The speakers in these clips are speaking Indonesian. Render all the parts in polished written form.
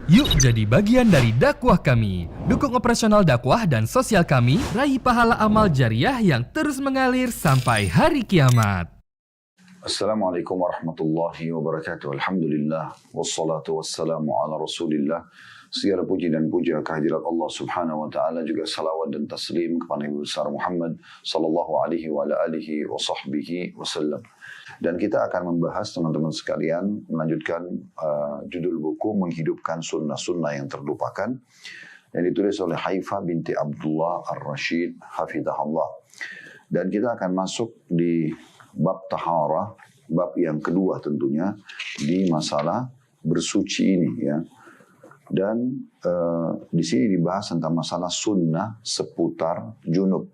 Yuk jadi bagian dari dakwah kami. Dukung operasional dakwah dan sosial kami, raih pahala amal jariah yang terus mengalir sampai hari kiamat. Assalamualaikum warahmatullahi wabarakatuh. Alhamdulillah wassalatu wassalamu ala Rasulillah. Segala puji dan puja kehadirat Allah Subhanahu wa taala, juga salawat dan taslim kepada Nabi besar Muhammad sallallahu alaihi wa alihi wa sahbihi wasallam. Dan kita akan membahas, teman-teman sekalian, melanjutkan judul buku Menghidupkan Sunnah-Sunnah yang Terlupakan yang ditulis oleh Haifah binti Abdullah Ar-Rashid hafidhahullah. Dan kita akan masuk di bab taharah, bab yang kedua tentunya di masalah bersuci ini ya. Dan di sini dibahas tentang masalah sunnah seputar junub.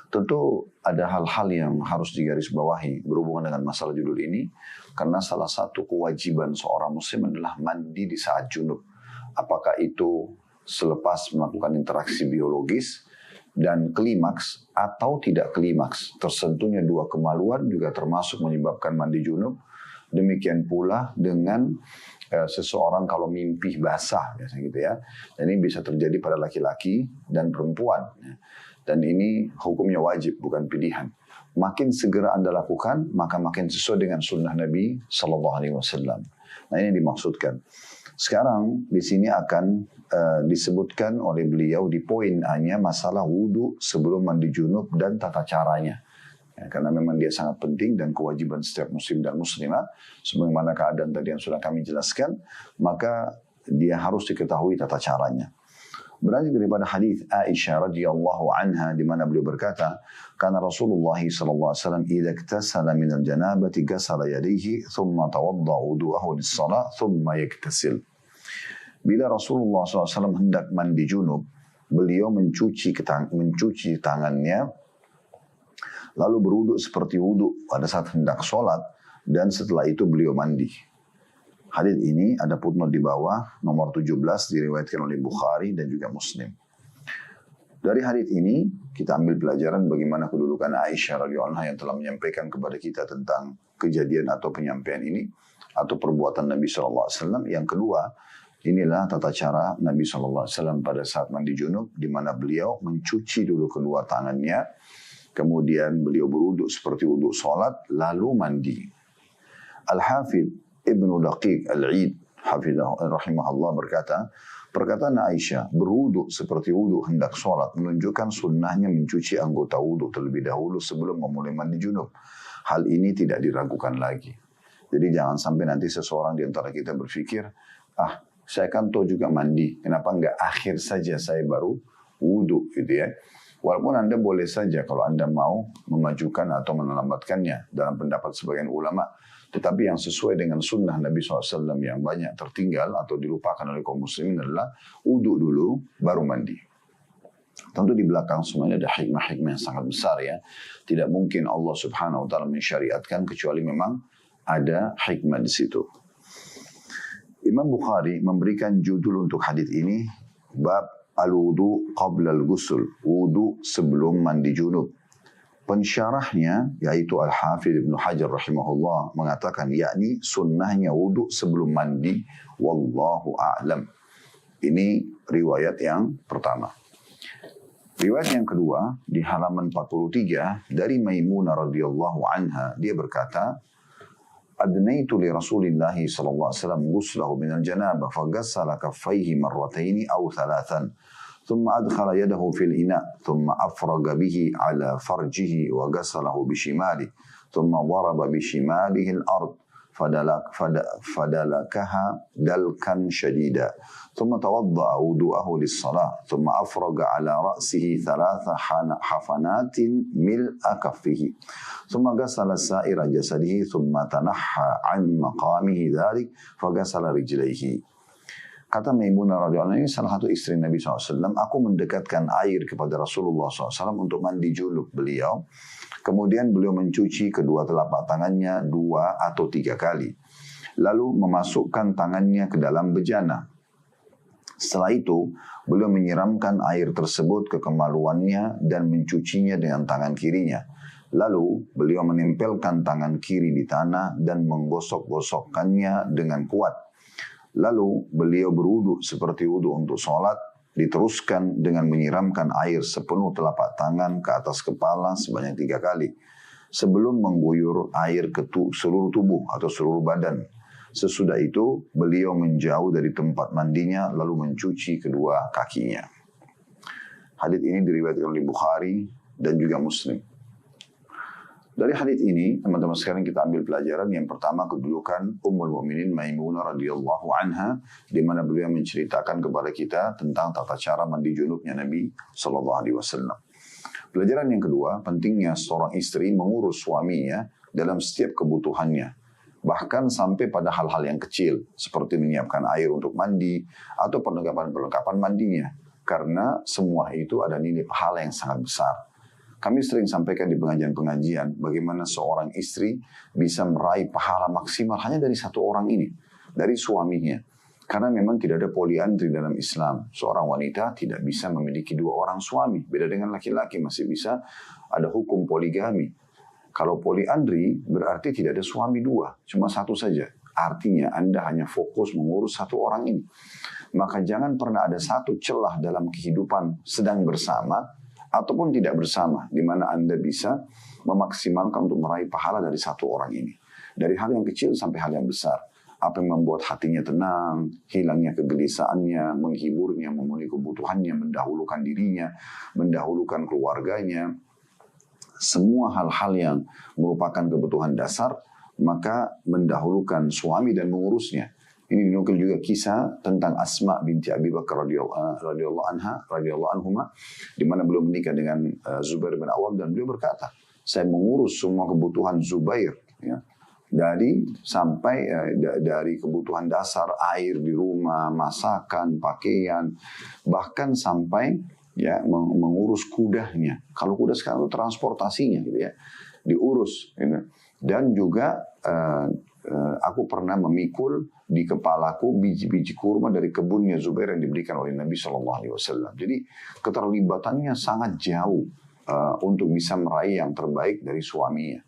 Tentu ada hal-hal yang harus digarisbawahi berhubungan dengan masalah judul ini, karena salah satu kewajiban seorang muslim adalah mandi di saat junub. Apakah itu selepas melakukan interaksi biologis dan klimaks atau tidak klimaks. Tersentuhnya dua kemaluan juga termasuk menyebabkan mandi junub. Demikian pula dengan seseorang kalau mimpi basah biasanya gitu ya. Dan ini bisa terjadi pada laki-laki dan perempuan. Dan ini hukumnya wajib, bukan pilihan. Makin segera Anda lakukan, maka makin sesuai dengan sunnah Nabi Sallallahu Alaihi Wasallam. Nah, ini dimaksudkan. Sekarang di sini akan disebutkan oleh beliau di poin A-nya masalah wudhu sebelum mandi junub dan tata caranya. Ya, karena memang dia sangat penting dan kewajiban setiap muslim dan muslimah. Sebagaimana keadaan tadi yang sudah kami jelaskan, maka dia harus diketahui tata caranya. Beranjak daripada hadis Aisyah radhiyallahu anha di mana beliau berkata, "Kana Rasulullah sallallahu alaihi wasallam idza iktasala min al-janabati ghasala yadayhi thumma tawadda wudu'ahu lis-shalah thumma yaktasil." Bila Rasulullah SAW hendak mandi junub, beliau mencuci tangannya, lalu berwuduk seperti wuduk pada saat hendak sholat, dan setelah itu beliau mandi. Hadits ini ada footnote di bawah, nomor 17, diriwayatkan oleh Bukhari dan juga Muslim. Dari hadits ini, kita ambil pelajaran bagaimana kedudukan Aisyah radhiyallahu anha yang telah menyampaikan kepada kita tentang kejadian atau penyampaian ini, atau perbuatan Nabi SAW. Yang kedua, inilah tata cara Nabi SAW pada saat mandi junub, di mana beliau mencuci dulu kedua tangannya, kemudian beliau berwuduk seperti wuduk sholat, lalu mandi. Al-Hafidh Ibnu Daqiq Al-Id rahimahullah berkata, perkataan Aisyah berwuduk seperti wuduk hendak sholat menunjukkan sunnahnya mencuci anggota wuduk terlebih dahulu sebelum memulai mandi junub. Hal ini tidak diragukan lagi. Jadi jangan sampai nanti seseorang di antara kita berpikir, saya kan tahu juga mandi, kenapa enggak akhir saja saya baru wuduk gitu ya. Walaupun Anda boleh saja kalau Anda mau memajukan atau melambatkannya dalam pendapat sebagian ulama. Tetapi yang sesuai dengan sunnah Nabi SAW yang banyak tertinggal atau dilupakan oleh kaum muslimin adalah wudhu dulu baru mandi. Tentu di belakang semuanya ada hikmah-hikmah yang sangat besar ya. Tidak mungkin Allah Subhanahu wa taala mensyariatkan kecuali memang ada hikmah di situ. Imam Bukhari memberikan judul untuk hadis ini, bab al-wudu qabla al-ghusl, wudu sebelum mandi junub. Pensyarahnya yaitu Al-Hafidh Ibnu Hajar rahimahullah mengatakan yakni sunnahnya wudu sebelum mandi, wallahu a'lam. Ini riwayat yang pertama. Riwayat yang kedua di halaman 43 dari Maimunah radhiyallahu anha, dia berkata, "Adnaitu li Rasulillah sallallahu alaihi wasallam ghuslahu min al-janabah faghassala kaffayhi marrataini aw thalathan. ثم أدخل يده في الإناء ثم أفرغ به على فرجه وغسله بشماله ثم ضرب بشماله الأرض فدلكها دلكا شديدا ثم توضأ وضوءه للصلاة ثم أفرغ على رأسه 3 حفنات ملء كفه ثم غسل سائر جسده ثم تنحى عن مقامه ذلك فغسل رجليه." Kata Maimunah radhiyallahu anha, ini salah satu istri Nabi SAW. Aku mendekatkan air kepada Rasulullah SAW untuk mandi junub beliau. Kemudian beliau mencuci kedua telapak tangannya 2 atau 3 kali. Lalu memasukkan tangannya ke dalam bejana. Setelah itu, beliau menyiramkan air tersebut ke kemaluannya dan mencucinya dengan tangan kirinya. Lalu beliau menempelkan tangan kiri di tanah dan menggosok-gosokkannya dengan kuat. Lalu beliau berwudu seperti wudu untuk sholat, diteruskan dengan menyiramkan air sepenuh telapak tangan ke atas kepala sebanyak 3 kali. Sebelum mengguyur air ke seluruh tubuh atau seluruh badan. Sesudah itu beliau menjauh dari tempat mandinya lalu mencuci kedua kakinya. Hadits ini diriwayatkan oleh Bukhari dan juga Muslim. Dari hadits ini, teman-teman sekalian, kita ambil pelajaran. Yang pertama, kedudukan Ummul Mukminin Maimunah radhiyallahu anha, di mana beliau menceritakan kepada kita tentang tata cara mandi junubnya Nabi sallallahu alaihi wasallam. Pelajaran yang kedua, pentingnya seorang istri mengurus suaminya dalam setiap kebutuhannya. Bahkan sampai pada hal-hal yang kecil, seperti menyiapkan air untuk mandi atau perlengkapan-perlengkapan mandinya. Karena semua itu ada nilai pahala yang sangat besar. Kami sering sampaikan di pengajian-pengajian bagaimana seorang istri bisa meraih pahala maksimal hanya dari satu orang ini, dari suaminya. Karena memang tidak ada poliandri dalam Islam. Seorang wanita tidak bisa memiliki 2 orang suami. Beda dengan laki-laki, masih bisa ada hukum poligami. Kalau poliandri berarti tidak ada suami 2, cuma 1 saja. Artinya Anda hanya fokus mengurus 1 orang ini. Maka jangan pernah ada satu celah dalam kehidupan sedang bersama ataupun tidak bersama, di mana Anda bisa memaksimalkan untuk meraih pahala dari 1 orang ini. Dari hal yang kecil sampai hal yang besar. Apa yang membuat hatinya tenang, hilangnya kegelisahannya, menghiburnya, memenuhi kebutuhannya, mendahulukan dirinya, mendahulukan keluarganya. Semua hal-hal yang merupakan kebutuhan dasar, maka mendahulukan suami dan mengurusnya. Ini dinukil juga kisah tentang Asma binti Abi Bakar radhiyallahu anhuma, di mana beliau menikah dengan Zubair bin Awam, dan beliau berkata, saya mengurus semua kebutuhan Zubair, ya, dari kebutuhan dasar, air di rumah, masakan, pakaian, bahkan sampai ya mengurus kudanya. Kalau kuda sekarang itu transportasinya, gitu ya, diurus, gitu. Dan juga aku pernah memikul di kepalaku biji-biji kurma dari kebunnya Zubair yang diberikan oleh Nabi SAW. Jadi keterlibatannya sangat jauh untuk bisa meraih yang terbaik dari suaminya.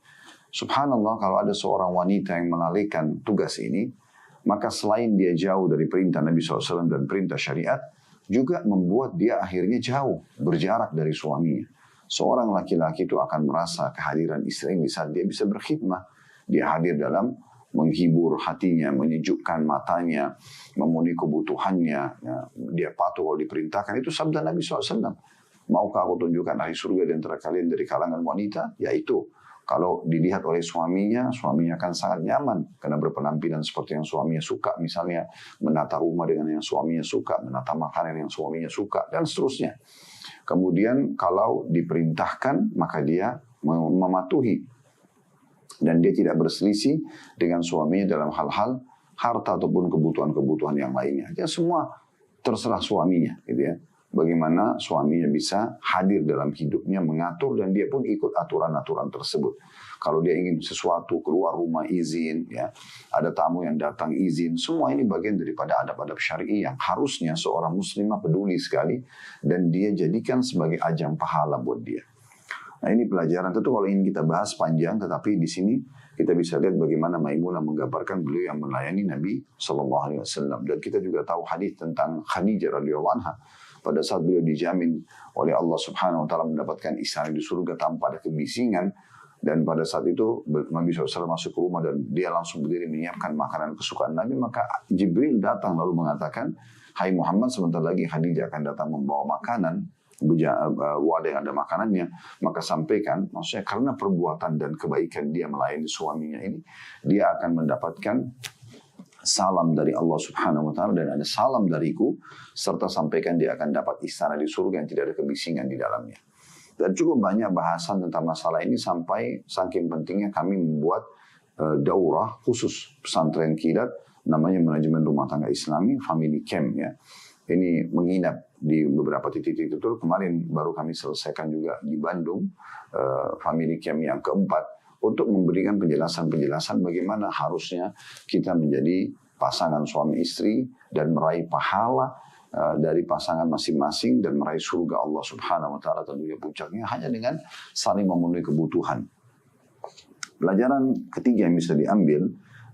Subhanallah, kalau ada seorang wanita yang melalaikan tugas ini, maka selain dia jauh dari perintah Nabi SAW dan perintah syariat, juga membuat dia akhirnya jauh, berjarak dari suaminya. Seorang laki-laki itu akan merasa kehadiran istrinya di saat dia bisa berkhidmah. Dia hadir dalam menghibur hatinya, menyejukkan matanya, memenuhi kebutuhannya. Ya, dia patuh kalau diperintahkan. Itu sabda Nabi SAW. Maukah aku tunjukkan ahli surga di antara kalian dari kalangan wanita? Yaitu, kalau dilihat oleh suaminya akan sangat nyaman. Karena berpenampilan seperti yang suaminya suka. Misalnya menata rumah dengan yang suaminya suka, menata makanan yang suaminya suka, dan seterusnya. Kemudian kalau diperintahkan, maka dia mematuhi. Dan dia tidak berselisih dengan suaminya dalam hal-hal harta ataupun kebutuhan-kebutuhan yang lainnya. Dia semua terserah suaminya, gitu ya. Bagaimana suaminya bisa hadir dalam hidupnya, mengatur, dan dia pun ikut aturan-aturan tersebut. Kalau dia ingin sesuatu, keluar rumah izin, ya, ada tamu yang datang izin, semua ini bagian daripada adab-adab syar'i yang harusnya seorang muslimah peduli sekali, dan dia jadikan sebagai ajang pahala buat dia. Nah, ini pelajaran. Tentu kalau ingin kita bahas panjang, tetapi di sini kita bisa lihat bagaimana Maimunah menggambarkan beliau yang melayani Nabi SAW. Dan kita juga tahu hadis tentang Khadijah radhiyallahu anha. Pada saat beliau dijamin oleh Allah Subhanahu Wa Taala mendapatkan istana di surga tanpa ada kebisingan, dan pada saat itu Nabi SAW masuk ke rumah dan dia langsung berdiri menyiapkan makanan kesukaan Nabi, maka Jibril datang lalu mengatakan, hai Muhammad, sebentar lagi Khadijah akan datang membawa makanan, wadah yang ada makanannya, maka sampaikan, maksudnya karena perbuatan dan kebaikan dia melayani suaminya ini, dia akan mendapatkan salam dari Allah Subhanahu Wa Taala, dan ada salam dariku, serta sampaikan dia akan dapat istana di surga yang tidak ada kebisingan di dalamnya. Dan cukup banyak bahasan tentang masalah ini, sampai saking pentingnya kami membuat daurah khusus pesantren kilat, namanya manajemen rumah tangga Islami Family Camp, ya. Ini menginap di beberapa titik-titik itu. Kemarin baru kami selesaikan juga di Bandung, Family Camp yang keempat, untuk memberikan penjelasan-penjelasan bagaimana harusnya kita menjadi pasangan suami istri dan meraih pahala dari pasangan masing-masing dan meraih surga Allah Subhanahu Wa Taala, tentunya puncaknya hanya dengan saling memenuhi kebutuhan. Pelajaran ketiga yang bisa diambil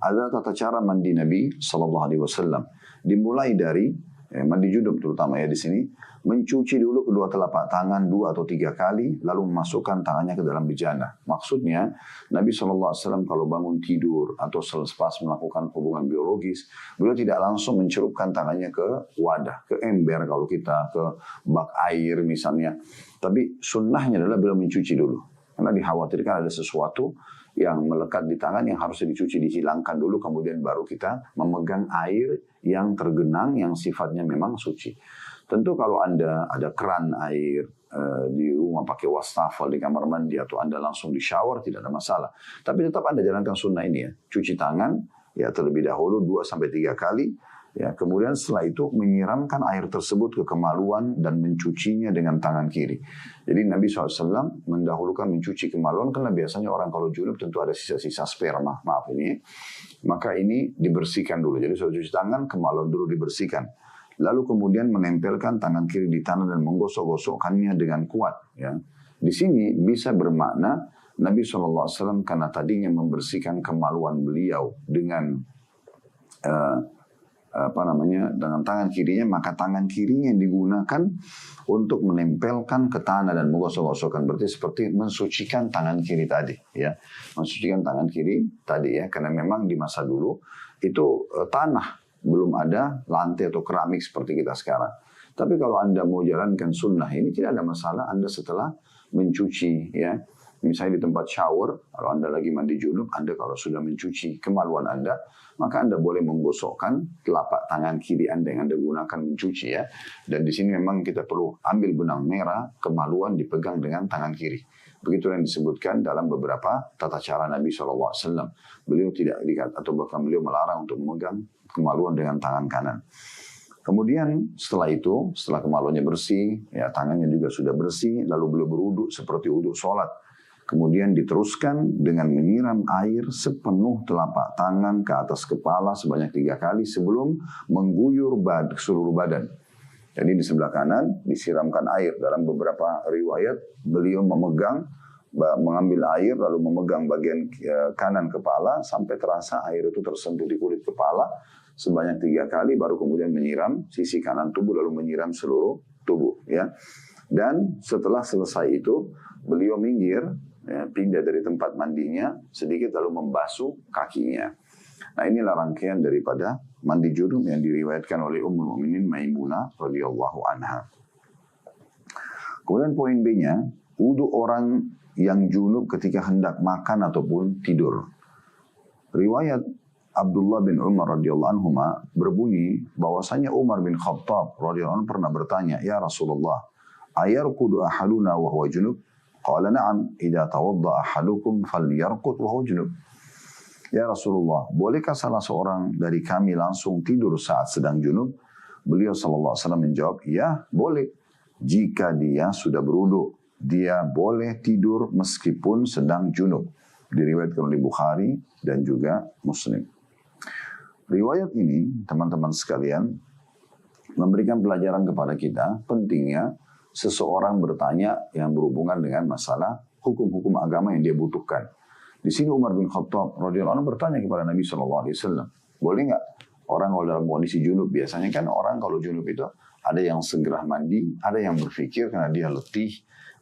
ada tata cara mandi Nabi SAW. Dimulai dari mandi junub terutama ya di sini, mencuci dulu kedua telapak tangan 2 atau 3 kali, lalu memasukkan tangannya ke dalam bejana. Maksudnya Nabi SAW kalau bangun tidur atau selepas melakukan hubungan biologis, beliau tidak langsung mencelupkan tangannya ke wadah, ke ember kalau kita, ke bak air misalnya. Tapi sunnahnya adalah beliau mencuci dulu. Karena dikhawatirkan ada sesuatu yang melekat di tangan yang harus dicuci, dihilangkan dulu, kemudian baru kita memegang air yang tergenang yang sifatnya memang suci. Tentu kalau Anda ada keran air di rumah pakai wastafel di kamar mandi atau Anda langsung di shower tidak ada masalah. Tapi tetap Anda jalankan sunnah ini ya. Cuci tangan ya terlebih dahulu 2-3 kali. Ya, kemudian setelah itu menyiramkan air tersebut ke kemaluan dan mencucinya dengan tangan kiri. Jadi Nabi SAW mendahulukan mencuci kemaluan karena biasanya orang kalau junub tentu ada sisa-sisa sperma. Maaf ini. Maka ini dibersihkan dulu. Jadi setelah cuci tangan, kemaluan dulu dibersihkan. Lalu kemudian menempelkan tangan kiri di tanah dan menggosok-gosokkannya dengan kuat. Ya. Di sini bisa bermakna Nabi SAW karena tadinya membersihkan kemaluan beliau dengan dengan tangan kirinya, maka tangan kirinya yang digunakan untuk menempelkan ke tanah dan menggosok-gosokkan. Berarti seperti mensucikan tangan kiri tadi, ya, mensucikan tangan kiri tadi ya, karena memang di masa dulu itu tanah, belum ada lantai atau keramik seperti kita sekarang. Tapi kalau Anda mau jalankan sunnah ini tidak ada masalah. Anda setelah mencuci, ya, misalnya di tempat shower, kalau Anda lagi mandi junub, Anda kalau sudah mencuci kemaluan Anda, maka Anda boleh menggosokkan telapak tangan kiri Anda yang Anda gunakan mencuci ya. Dan di sini memang kita perlu ambil benang merah, kemaluan dipegang dengan tangan kiri. Begitu yang disebutkan dalam beberapa tata cara Nabi SAW. Beliau tidak dikatakan atau bahkan beliau melarang untuk memegang kemaluan dengan tangan kanan. Kemudian setelah itu, setelah kemaluannya bersih, ya tangannya juga sudah bersih, lalu beliau berwudu seperti wudu sholat. Kemudian diteruskan dengan menyiram air sepenuh telapak tangan ke atas kepala sebanyak 3 kali sebelum mengguyur seluruh badan. Jadi di sebelah kanan disiramkan air. Dalam beberapa riwayat beliau mengambil air lalu memegang bagian kanan kepala sampai terasa air itu tersentuh di kulit kepala sebanyak 3 kali, baru kemudian menyiram sisi kanan tubuh lalu menyiram seluruh tubuh. Ya. Dan setelah selesai itu beliau minggir, ya, pindah dari tempat mandinya sedikit lalu membasuh kakinya. Nah inilah rangkaian daripada mandi junub yang diriwayatkan oleh Ummul Mukminin Maimunah radhiyallahu anha. Kemudian poin B-nya, wudu orang yang junub ketika hendak makan ataupun tidur. Riwayat Abdullah bin Umar radhiyallahu anhuma berbunyi bahwasanya Umar bin Khattab radhiyallahu anhu pernah bertanya, "Ya Rasulullah, ayarqudu ahaduna wa huwa junub?" Qala na'am, idza tawadda ahadukum falyarqud wa huwa junub. Ya Rasulullah, bolehkah salah seorang dari kami langsung tidur saat sedang junub? Beliau sallallahu alaihi wasallam menjawab, ya boleh. Jika dia sudah berwudu, dia boleh tidur meskipun sedang junub. Diriwayatkan oleh Bukhari dan juga Muslim. Riwayat ini, teman-teman sekalian, memberikan pelajaran kepada kita pentingnya seseorang bertanya yang berhubungan dengan masalah hukum-hukum agama yang dia butuhkan. Di sini Umar bin Khattab radhiyallahu anhu bertanya kepada Nabi SAW, boleh nggak orang kalau dalam kondisi junub? Biasanya kan orang kalau junub itu ada yang segera mandi, ada yang berpikir karena dia letih,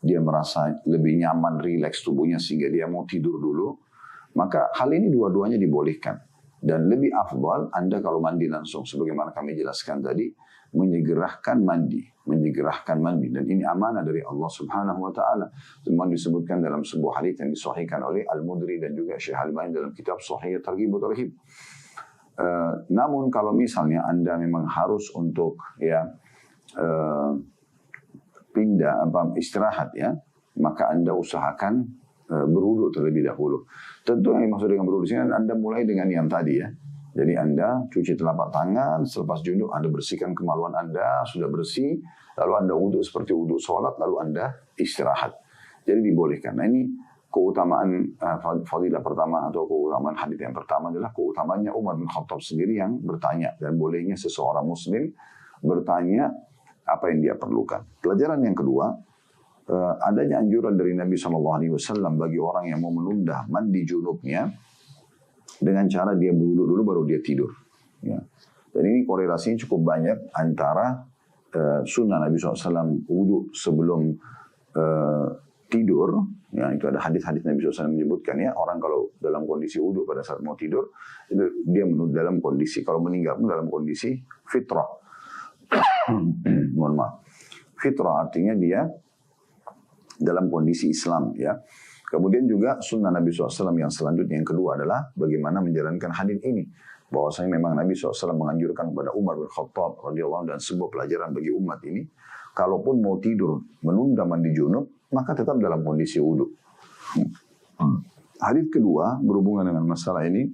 dia merasa lebih nyaman, rileks tubuhnya sehingga dia mau tidur dulu. Maka hal ini dua-duanya dibolehkan. Dan lebih afdal Anda kalau mandi langsung, sebagaimana kami jelaskan tadi, menyegerakan mandi. Dan ini amanah dari Allah Subhanahu wa taala. Semua disebutkan dalam sebuah hadis yang disahihkan oleh Al-Mudri dan juga Syekh Al-Albani dalam kitab Sahih Targhib wa Tarhib. Namun kalau misalnya Anda memang harus untuk istirahat ya, maka Anda usahakan berwudu terlebih dahulu. Tentu yang dimaksud dengan berwudu sini Anda mulai dengan yang tadi ya. Jadi Anda cuci telapak tangan, selepas junub Anda bersihkan kemaluan Anda, sudah bersih, lalu Anda wudu seperti wudu sholat, lalu Anda istirahat. Jadi dibolehkan. Nah ini keutamaan fadilah pertama atau keutamaan hadits yang pertama adalah keutamaannya Umar bin Khattab sendiri yang bertanya. Dan bolehnya seseorang muslim bertanya apa yang dia perlukan. Pelajaran yang kedua, adanya anjuran dari Nabi SAW bagi orang yang mau menunda mandi junubnya dengan cara dia berwudu dulu baru dia tidur. Ya. Dan ini korelasinya cukup banyak antara sunnah Nabi SAW wudu sebelum tidur. Ya, itu ada hadis-hadis Nabi SAW menyebutkan ya, orang kalau dalam kondisi wudu pada saat mau tidur, itu dia dalam kondisi, kalau meninggal pun dalam kondisi fitrah. Mohon maaf. Fitrah artinya dia dalam kondisi Islam ya. Kemudian juga sunnah Nabi SAW yang selanjutnya yang kedua adalah bagaimana menjalankan hadis ini. Bahwasanya memang Nabi SAW menganjurkan kepada Umar bin Khattab radhiyallahu anhu dan sebuah pelajaran bagi umat ini, kalaupun mau tidur menunda mandi junub, maka tetap dalam kondisi wudu. Hadis kedua berhubungan dengan masalah ini,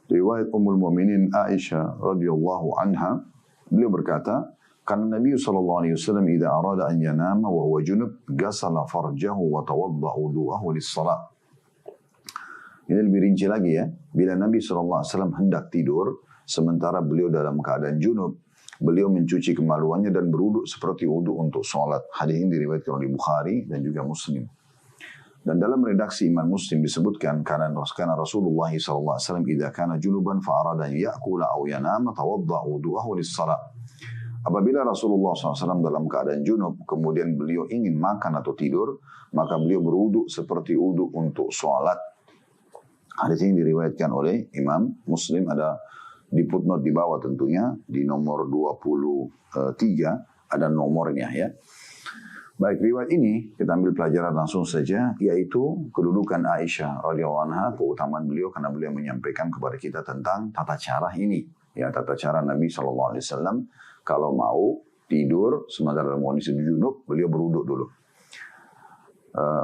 riwayat Ummul Mukminin Aisyah radhiyallahu anha, beliau berkata, karena Nabi SAW idza arada an yanama wa huwa junub, ghasala farjahu wa tawadda wudu'ahu lis-salat. Ini lebih rinci lagi ya. Bila Nabi SAW hendak tidur, sementara beliau dalam keadaan junub, beliau mencuci kemaluannya dan berwudu seperti wudu untuk sholat. Hadis ini diriwayatkan oleh Bukhari dan juga Muslim. Dan dalam redaksi Imam Muslim disebutkan, karena Rasulullah SAW idza kana junuban fa arada ya'kula aw yanama tawadda wudu'ahu lis-salat. Apabila Rasulullah SAW dalam keadaan junub, kemudian beliau ingin makan atau tidur, maka beliau berwudu seperti wudu untuk sholat. Hadis ini diriwayatkan oleh Imam Muslim, ada di footnote di bawah tentunya, di nomor 23, ada nomornya ya. Baik, riwayat ini kita ambil pelajaran langsung saja, yaitu kedudukan Aisyah radhiyallahu anha, keutamaan beliau karena beliau menyampaikan kepada kita tentang tata cara ini. Ya, tata cara Nabi SAW, kalau mau tidur sementara dalam kondisi junub, beliau berwudu dulu.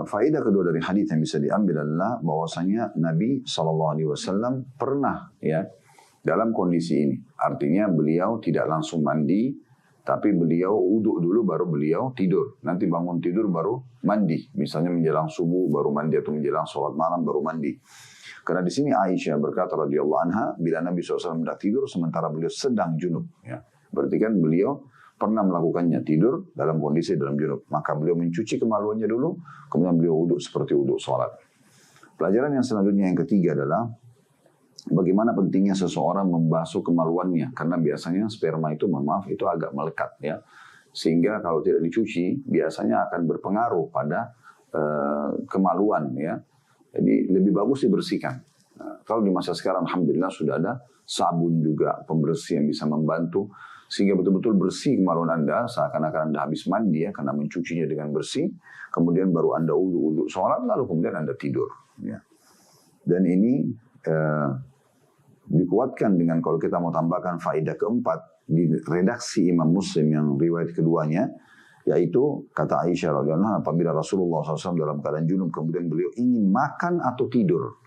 Faedah kedua dari hadis yang bisa diambil adalah bahwasanya Nabi SAW pernah ya dalam kondisi ini. Artinya beliau tidak langsung mandi, tapi beliau wudu dulu baru beliau tidur. Nanti bangun tidur baru mandi. Misalnya menjelang subuh baru mandi atau menjelang sholat malam baru mandi. Karena di sini Aisyah berkata radhiyallahu anha, bila Nabi SAW hendak tidur sementara beliau sedang junub. Ya. Berarti kan beliau pernah melakukannya, tidur dalam kondisi dalam junub. Maka beliau mencuci kemaluannya dulu, kemudian beliau wudu seperti wudu sholat. Pelajaran yang selanjutnya yang ketiga adalah bagaimana pentingnya seseorang membasuh kemaluannya. Karena biasanya sperma itu, maaf, itu agak melekat ya. Sehingga kalau tidak dicuci, biasanya akan berpengaruh pada kemaluan ya. Jadi lebih bagus dibersihkan. Nah, kalau di masa sekarang alhamdulillah sudah ada sabun juga pembersih yang bisa membantu sehingga betul-betul bersih kemaluan Anda seakan-akan Anda habis mandi ya, karena mencucinya dengan bersih, kemudian baru Anda wudu sholat, lalu kemudian Anda tidur ya. Dan ini dikuatkan dengan kalau kita mau tambahkan faedah keempat di redaksi Imam Muslim yang riwayat keduanya, yaitu kata Aisyah radhiyallahu anha, apabila Rasulullah SAW dalam keadaan junub kemudian beliau ingin makan atau tidur,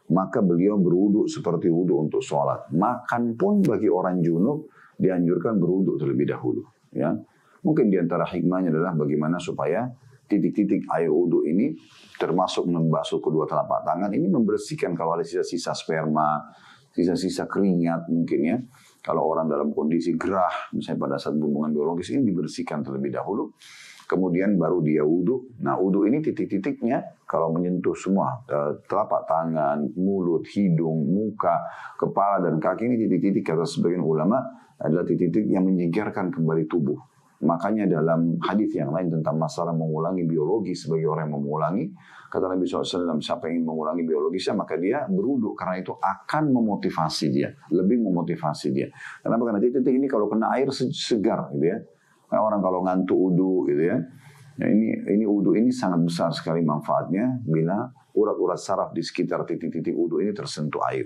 maka beliau berwudu seperti wudu untuk sholat. Makan pun bagi orang junub dianjurkan berwudu terlebih dahulu. Ya, mungkin diantara hikmahnya adalah bagaimana supaya titik-titik air wudu ini, termasuk membasuh kedua telapak tangan, ini membersihkan kalau ada sisa-sisa sperma, sisa-sisa keringat mungkin ya. Kalau orang dalam kondisi gerah, misalnya pada saat hubungan biologis, ini dibersihkan terlebih dahulu. Kemudian baru dia wudu. Nah, wudu ini titik-titiknya kalau menyentuh semua telapak tangan, mulut, hidung, muka, kepala dan kaki, ini titik-titik kata sebagian ulama adalah titik-titik yang menyingkirkan kembali tubuh. Makanya dalam hadis yang lain tentang masalah mengulangi biologi sebagai orang yang mengulangi, kata Nabi SAW, siapa yang ingin mengulangi biologisnya maka dia berwudu, karena itu akan memotivasi dia, lebih memotivasi dia. Kenapa? Karena titik-titik ini kalau kena air segar gitu ya. Orang kalau ngantuk wudu gitu ya. Nah, ini wudu ini sangat besar sekali manfaatnya bila urat-urat saraf di sekitar titik-titik wudu ini tersentuh air.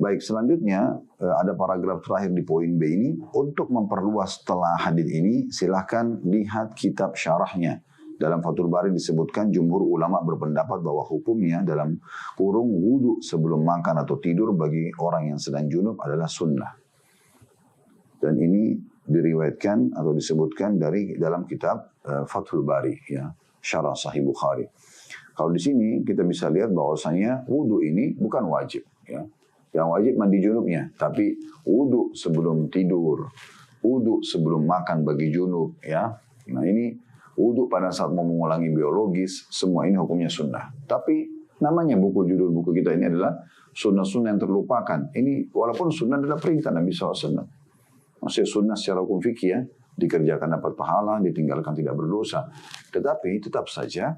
Baik, selanjutnya ada paragraf terakhir di poin B ini. Untuk memperluas setelah hadis ini, silahkan lihat kitab syarahnya. Dalam Fathul Bari disebutkan jumhur ulama berpendapat bahwa hukumnya dalam kurung wudu sebelum makan atau tidur bagi orang yang sedang junub adalah sunnah. Dan ini diriwayatkan atau disebutkan dari dalam kitab Fathul Bari, ya, Syarah Sahih Bukhari. Kalau di sini kita bisa lihat bahwasanya wudu ini bukan wajib, ya. Yang wajib mandi junubnya, tapi wudu sebelum tidur, wudu sebelum makan bagi junub, ya. Nah ini wudu pada saat mau mengulangi biologis, semua ini hukumnya sunnah. Tapi Namanya judul buku kita ini adalah sunnah-sunnah yang terlupakan. Ini walaupun sunnah adalah perintah Nabi SAW. Maksudnya sunnah secara hukum fikih ya, dikerjakan dapat pahala, ditinggalkan tidak berdosa. Tetapi tetap saja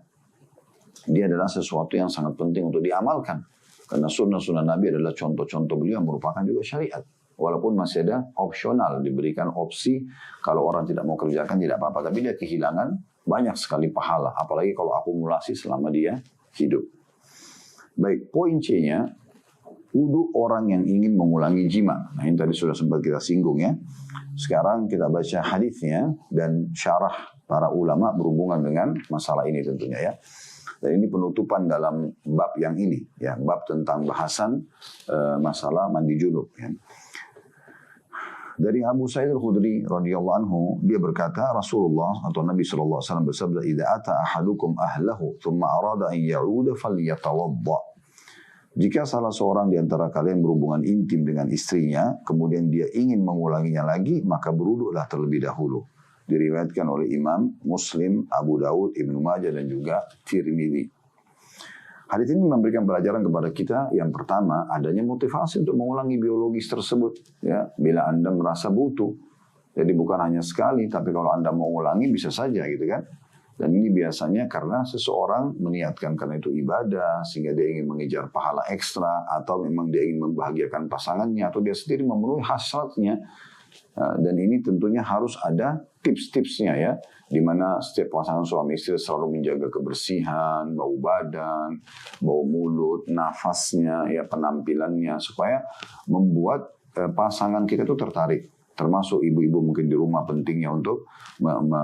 dia adalah sesuatu yang sangat penting untuk diamalkan. Karena sunnah-sunnah Nabi adalah contoh-contoh beliau yang merupakan juga syariat. Walaupun masih ada opsional, diberikan opsi kalau orang tidak mau kerjakan tidak apa-apa. Tapi dia kehilangan banyak sekali pahala. Apalagi kalau akumulasi selama dia hidup. Baik, poin C-nya, wudu orang yang ingin mengulangi jima. Nah ini tadi sudah sempat kita singgung ya. Sekarang kita baca hadisnya dan syarah para ulama berhubungan dengan masalah ini tentunya ya. Dan ini penutupan dalam bab yang ini ya, bab tentang bahasan masalah mandi junub ya. Dari Abu Sa'id Al-Khudri radhiyallahu anhu dia berkata Rasulullah atau Nabi sallallahu alaihi wasallam bersabda idza ata ahadukum ahlahu thumma arada an ya'uda falyatawadda. Jika salah seorang di antara kalian berhubungan intim dengan istrinya kemudian dia ingin mengulanginya lagi maka berwuduklah terlebih dahulu. Diriwayatkan oleh Imam Muslim, Abu Daud, Ibnu Majah dan juga Tirmidzi. Hadis ini memberikan pelajaran kepada kita yang pertama adanya motivasi untuk mengulangi biologis tersebut ya bila Anda merasa butuh. Jadi bukan hanya sekali tapi kalau Anda mau ulangi bisa saja gitu kan. Dan ini biasanya karena seseorang meniatkan karena itu ibadah sehingga dia ingin mengejar pahala ekstra atau memang dia ingin membahagiakan pasangannya atau dia sendiri memenuhi hasratnya. Dan ini tentunya harus ada tips-tipsnya ya, di mana setiap pasangan suami istri selalu menjaga kebersihan, bau badan, bau mulut, nafasnya, ya penampilannya supaya membuat pasangan kita itu tertarik. Termasuk ibu-ibu mungkin di rumah pentingnya untuk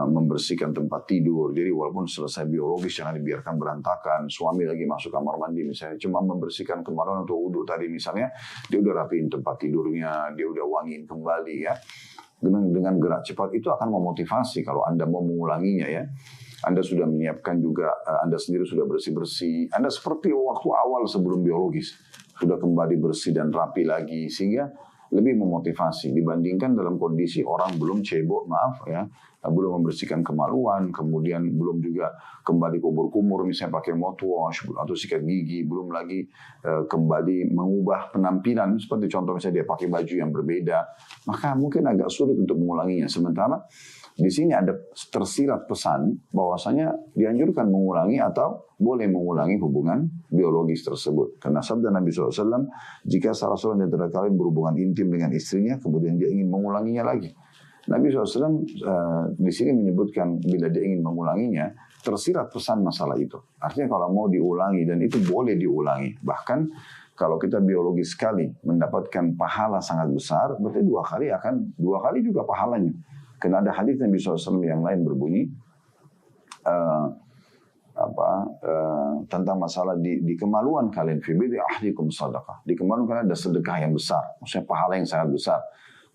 membersihkan tempat tidur. Jadi walaupun selesai biologis jangan dibiarkan berantakan. Suami lagi masuk kamar mandi misalnya cuma membersihkan kemarin atau wudhu tadi misalnya, dia udah rapiin tempat tidurnya, dia udah wangiin kembali ya. Dengan gerak cepat itu akan memotivasi kalau Anda mau mengulanginya ya. Anda sudah menyiapkan juga, Anda sendiri sudah bersih-bersih. Anda seperti waktu awal sebelum biologis. Sudah kembali bersih dan rapi lagi sehingga lebih memotivasi dibandingkan dalam kondisi orang belum cebok, maaf ya, belum membersihkan kemaluan, kemudian belum juga kembali kumur-kumur misalnya pakai mouthwash atau sikat gigi, belum lagi kembali mengubah penampilan seperti contoh misalnya dia pakai baju yang berbeda, maka mungkin agak sulit untuk mengulanginya. Sementara di sini ada tersirat pesan bahwasanya dianjurkan mengulangi atau boleh mengulangi hubungan biologis tersebut. Karena sabda Nabi SAW, jika salah seorang di antara kalian berhubungan intim dengan istrinya, kemudian dia ingin mengulanginya lagi. Nabi SAW di sini menyebutkan bila dia ingin mengulanginya, tersirat pesan masalah itu. Artinya kalau mau diulangi dan itu boleh diulangi. Bahkan kalau kita biologis sekali mendapatkan pahala sangat besar, berarti dua kali juga pahalanya. Karena ada hadis Nabi SAW yang lain berbunyi tentang masalah di kemaluan kalian fi bid'i ahdikum sadaqah. Di kemaluan kalian ada sedekah yang besar, maksudnya pahala yang sangat besar.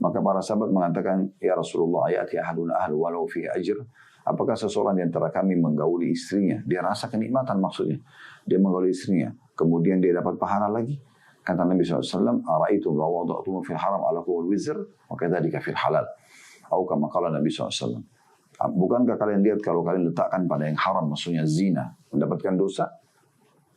Maka para sahabat mengatakan, ya Rasulullah, ayati ahaduna ahlu walau fi ajr. Apakah seseorang di antara kami menggauli istrinya, dia rasa kenikmatan maksudnya, dia menggauli istrinya, kemudian dia dapat pahala lagi. Kata Nabi SAW, ara'aitum law wada'tum fil haram ala kuwal wizr, wa kadzalika fil halal. Atau kama qala Nabi SAW. Bukankah kalian lihat kalau kalian letakkan pada yang haram, maksudnya zina, mendapatkan dosa?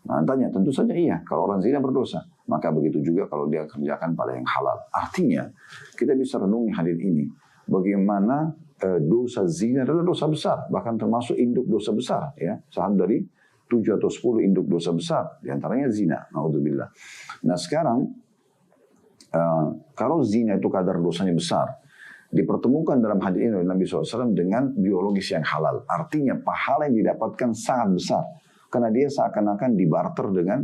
Nah, tanya, tentu saja iya. Kalau orang zina berdosa, maka begitu juga kalau dia kerjakan pada yang halal. Artinya, kita bisa renungi hadis ini. Bagaimana dosa zina adalah dosa besar, bahkan termasuk induk dosa besar. Ya, satu dari 7 atau 10 induk dosa besar, diantaranya zina. Naudzubillah. Nah sekarang, kalau zina itu kadar dosanya besar, dipertemukan dalam hadis ini oleh Nabi SAW dengan biologis yang halal. Artinya pahala yang didapatkan sangat besar. Karena dia seakan-akan dibarter dengan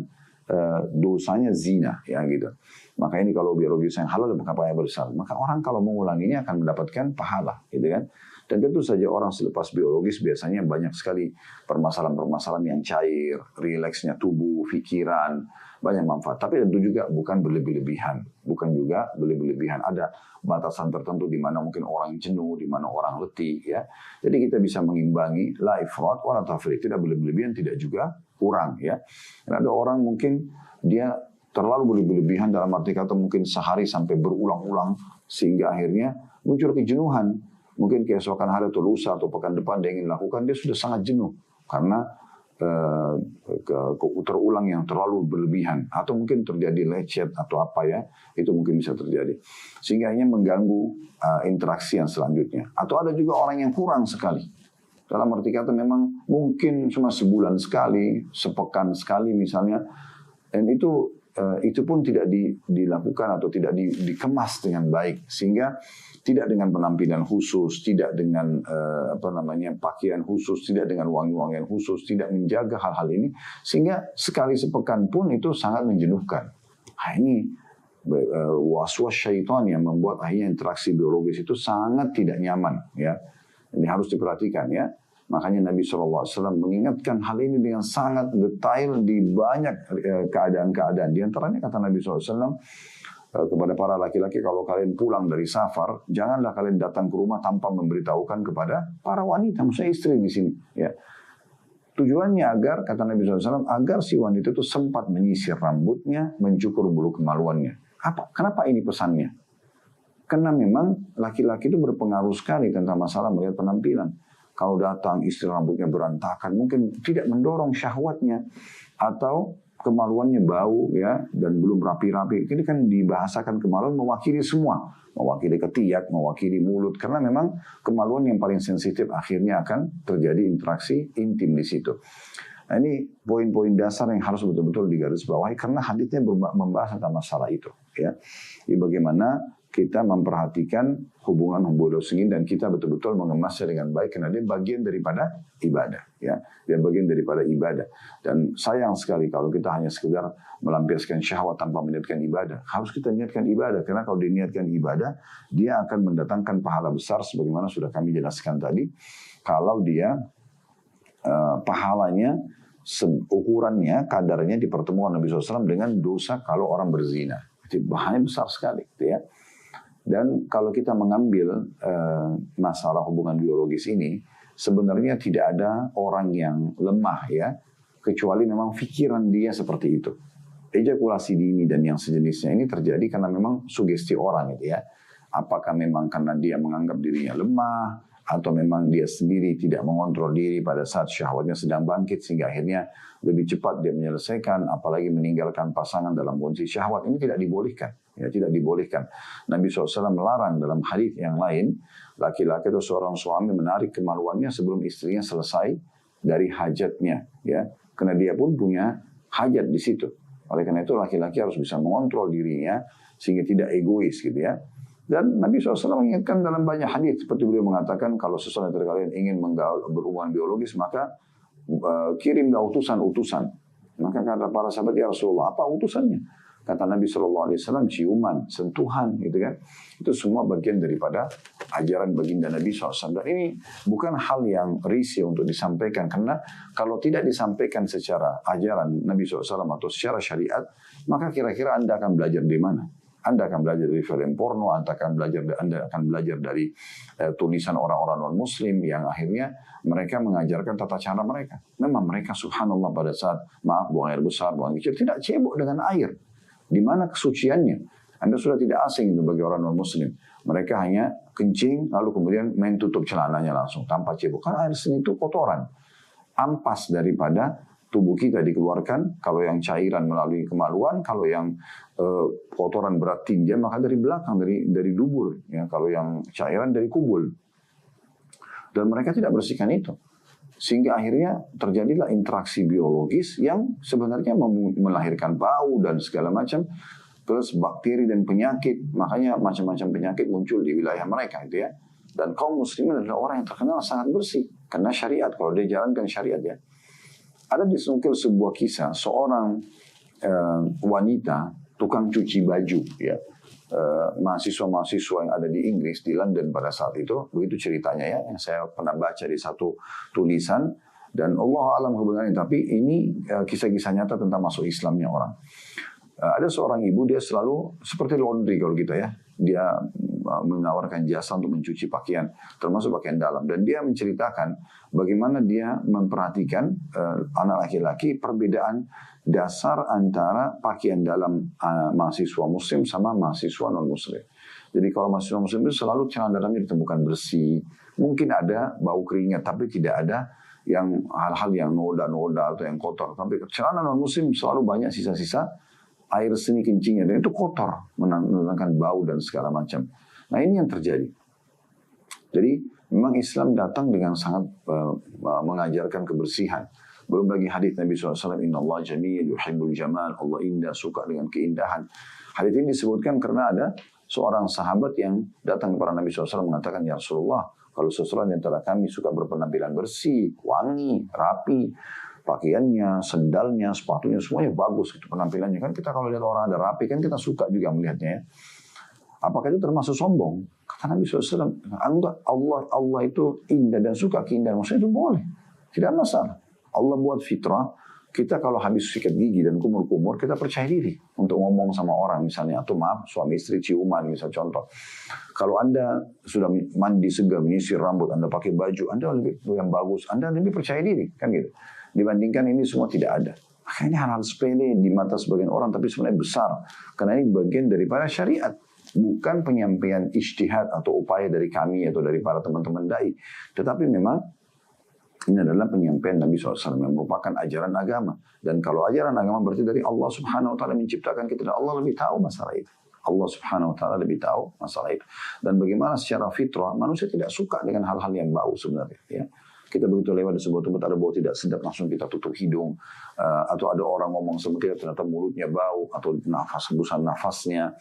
dosanya zina. Ya gitu. Maka ini kalau biologis yang halal, maka apa yang besar. Maka orang kalau mengulanginya akan mendapatkan pahala. Gitu kan. Dan tentu saja orang selepas biologis biasanya banyak sekali permasalahan-permasalahan yang cair. Rileksnya tubuh, pikiran. Banyak manfaat, tapi tentu juga bukan berlebih-lebihan, Ada batasan tertentu di mana mungkin orang jenuh, di mana orang letih, ya. Jadi kita bisa mengimbangi la ifrat wa la tafrit, tidak berlebih-lebihan, tidak juga kurang, ya. Dan ada orang mungkin dia terlalu berlebih-lebihan dalam arti kata mungkin sehari sampai berulang-ulang sehingga akhirnya muncul kejenuhan. Mungkin keesokan hari atau lusa atau pekan depan dia ingin lakukan, dia sudah sangat jenuh karena terulang yang terlalu berlebihan, atau mungkin terjadi lecet atau apa ya, itu mungkin bisa terjadi, sehingga hanya mengganggu interaksi yang selanjutnya. Atau ada juga orang yang kurang sekali, dalam arti kata memang mungkin cuma sebulan sekali, sepekan sekali misalnya, dan itu pun tidak dilakukan atau tidak dikemas dengan baik, sehingga tidak dengan penampilan khusus, tidak dengan pakaian khusus, tidak dengan wangi-wangian khusus, tidak menjaga hal-hal ini, sehingga sekali sepekan pun itu sangat menjenuhkan. Nah, ini waswas syaitan yang membuat akhirnya interaksi biologis itu sangat tidak nyaman, ya. Ini harus diperhatikan, ya. Makanya Nabi SAW mengingatkan hal ini dengan sangat detail di banyak keadaan-keadaan. Di antaranya kata Nabi SAW kepada para laki-laki, kalau kalian pulang dari safar, janganlah kalian datang ke rumah tanpa memberitahukan kepada para wanita, maksudnya istri di sini. Ya. Tujuannya agar, kata Nabi SAW, agar si wanita itu sempat menyisir rambutnya, mencukur bulu kemaluannya. Kenapa ini pesannya? Karena memang laki-laki itu berpengaruh sekali tentang masalah melihat penampilan. Kalau datang istri rambutnya berantakan, mungkin tidak mendorong syahwatnya, atau kemaluannya bau, ya, dan belum rapi-rapi. Ini kan dibahasakan kemaluan mewakili semua, mewakili ketiak, mewakili mulut, karena memang kemaluan yang paling sensitif akhirnya akan terjadi interaksi intim di situ. Nah, ini poin-poin dasar yang harus betul-betul digarisbawahi, karena haditsnya membahas tentang masalah itu, ya. Jadi bagaimana kita memperhatikan hubungan biologis ini dan kita betul-betul mengemasnya dengan baik, karena dia bagian daripada ibadah, ya. Dia bagian daripada ibadah. Dan sayang sekali kalau kita hanya sekedar melampiaskan syahwat tanpa meniatkan ibadah. Harus kita niatkan ibadah, karena kalau diniatkan ibadah, dia akan mendatangkan pahala besar sebagaimana sudah kami jelaskan tadi. Kalau dia pahalanya, ukurannya, kadarnya dipertemukan Nabi SAW dengan dosa kalau orang berzina. Itu bahaya besar sekali, gitu ya. Dan kalau kita mengambil masalah hubungan biologis ini, sebenarnya tidak ada orang yang lemah, ya, kecuali memang pikiran dia seperti itu. Ejakulasi dini dan yang sejenisnya ini terjadi karena memang sugesti orang, gitu ya. Apakah memang karena dia menganggap dirinya lemah, atau memang dia sendiri tidak mengontrol diri pada saat syahwatnya sedang bangkit, sehingga akhirnya lebih cepat dia menyelesaikan, apalagi meninggalkan pasangan dalam kondisi syahwat. Ini tidak dibolehkan, ya, tidak dibolehkan. Nabi SAW melarang dalam hadis yang lain, laki-laki atau seorang suami menarik kemaluannya sebelum istrinya selesai dari hajatnya, ya, karena dia pun punya hajat di situ. Oleh karena itu laki-laki harus bisa mengontrol dirinya sehingga tidak egois, gitu ya. Dan Nabi SAW mengingatkan dalam banyak hadis, seperti beliau mengatakan, kalau seseorang dari kalian ingin berhubungan biologis, maka kirimlah utusan-utusan. Maka kata para sahabat, ya Rasulullah, apa utusannya? Kata Nabi SAW, ciuman, sentuhan, gitu kan. Itu semua bagian daripada ajaran baginda Nabi SAW. Dan ini bukan hal yang risih untuk disampaikan, karena kalau tidak disampaikan secara ajaran Nabi SAW atau secara syariat, maka kira-kira Anda akan belajar di mana? Anda akan belajar dari film porno, Anda akan belajar dari tulisan orang-orang non-muslim yang akhirnya mereka mengajarkan tata cara mereka. Memang mereka subhanallah pada saat buang air besar, buang kecil, tidak cebok dengan air. Di mana kesuciannya? Anda sudah tidak asing itu bagi orang non-muslim. Mereka hanya kencing, lalu kemudian main tutup celananya langsung tanpa cebok. Karena air seni itu kotoran, ampas daripada tubuh kita dikeluarkan. Kalau yang cairan melalui kemaluan, kalau yang kotoran berat tinja maka dari belakang, dari dubur, ya. Kalau yang cairan dari kubul. Dan mereka tidak bersihkan itu, sehingga akhirnya terjadilah interaksi biologis yang sebenarnya melahirkan bau dan segala macam, plus bakteri dan penyakit. Makanya macam-macam penyakit muncul di wilayah mereka, itu ya. Dan kaum muslimin adalah orang yang terkenal sangat bersih karena syariat, kalau dia jalankan syariat, ya. Ada disnukil sebuah kisah seorang wanita tukang cuci baju, ya, mahasiswa-mahasiswa yang ada di Inggris, di London pada saat itu. Begitu ceritanya, ya, yang saya pernah baca di satu tulisan, dan Allah alam kebenarannya, tapi ini kisah-kisah nyata tentang masuk Islamnya orang. Ada seorang ibu, dia selalu seperti laundry kalau kita, ya, dia menawarkan jasa untuk mencuci pakaian, termasuk pakaian dalam. Dan dia menceritakan bagaimana dia memperhatikan anak laki-laki, perbedaan dasar antara pakaian dalam mahasiswa muslim sama mahasiswa non-muslim. Jadi kalau mahasiswa muslim itu selalu celana dalamnya ditemukan bersih. Mungkin ada bau keringat, tapi tidak ada yang hal-hal yang noda-noda atau yang kotor. Tapi celana non-muslim selalu banyak sisa-sisa air seni kencingnya, dan itu kotor, mendatangkan bau dan segala macam. Nah ini yang terjadi. Jadi memang Islam datang dengan sangat mengajarkan kebersihan. Belum lagi hadis Nabi SAW, Inna Allah jamil, yuhibbul jamal, Allah indah, suka dengan keindahan. Hadis ini disebutkan karena ada seorang sahabat yang datang kepada Nabi SAW mengatakan, Ya Rasulullah, kalau seseorang di antara kami suka berpenampilan bersih, wangi, rapi, pakaiannya, sendalnya, sepatunya, semuanya bagus gitu penampilannya. Kan kita kalau lihat orang ada rapi, kan kita suka juga melihatnya ya. Apakah itu termasuk sombong? Kata Nabi SAW, Allah itu indah dan suka keindahan. Maksudnya itu boleh, tidak masalah. Allah buat fitrah, kita kalau habis sikat gigi dan kumur-kumur, kita percaya diri untuk ngomong sama orang misalnya. Atau maaf, suami istri ciuman misal contoh. Kalau Anda sudah mandi segar, menyisir rambut, Anda pakai baju, Anda lebih yang bagus, Anda lebih percaya diri. Kan gitu. Dibandingkan ini semua tidak ada. Makanya hal-hal sepele di mata sebagian orang, tapi sebenarnya besar. Karena ini bagian daripada syariat. Bukan penyampaian ijtihad atau upaya dari kami atau dari para teman-teman dai. Tetapi memang ini adalah penyampaian Nabi SAW yang merupakan ajaran agama. Dan kalau ajaran agama berarti dari Allah Subhanahu Wa Taala menciptakan kita, dan Allah lebih tahu masalah itu. Allah Subhanahu Wa Taala lebih tahu masalah itu. Dan bagaimana secara fitrah manusia tidak suka dengan hal-hal yang bau sebenarnya. Ya. Kita begitu lewat di sebuah tempat ada bau tidak sedap, langsung kita tutup hidung. Atau ada orang ngomong sama kita, ternyata mulutnya bau, atau hembusan nafasnya,